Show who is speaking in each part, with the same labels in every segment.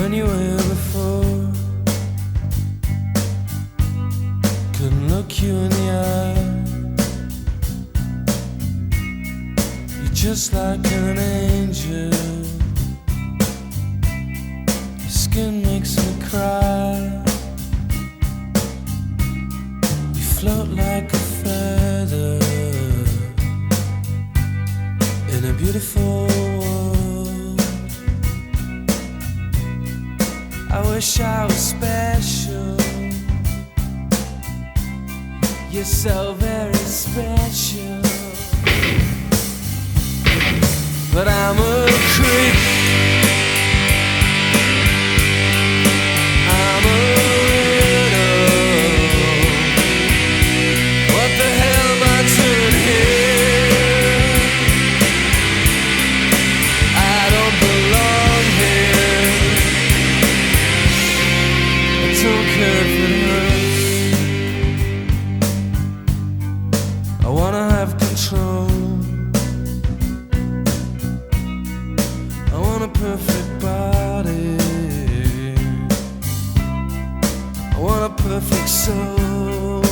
Speaker 1: when you were here before. Couldn't look you in the eye. You're just like an angel. Your skin makes me cry. You float like a feather in a beautiful world. I wish I was special. You're so very special. But I'm a creep. I'm a widow. What the hell am I doing here? I don't belong here. I don't care if it hurts. I wanna have control. I want a perfect body. I want a perfect soul.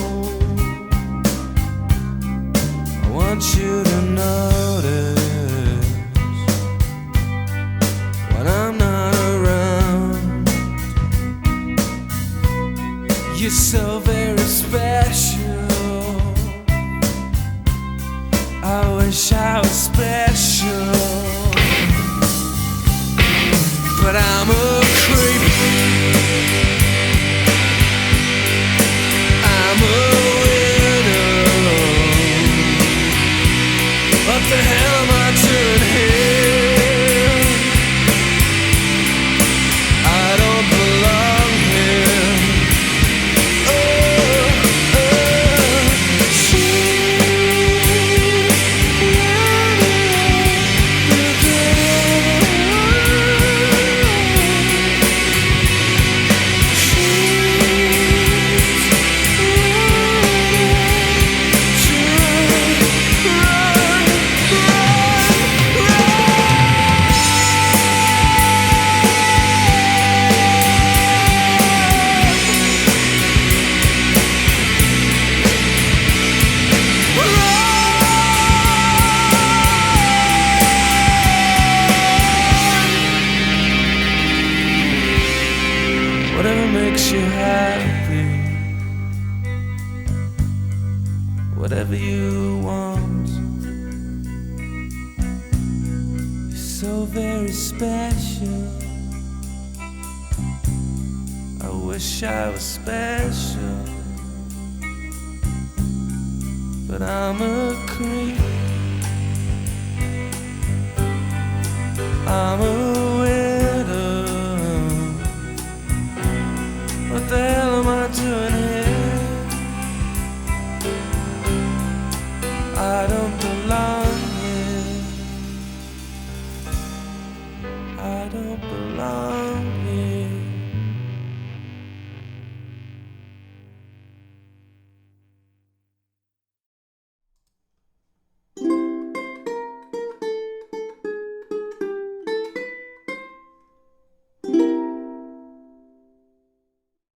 Speaker 1: I want you to notice when I'm not around. You're so very special. I wish I was special. But I'm a creep. I'm a widow. What the hell am I doing here? I don't belong here. Whatever makes you happy, whatever you want. You're so very special. I wish I was special. But I'm a creep. I'm a widow. What the hell am I doing here? I don't belong here. I don't belong here.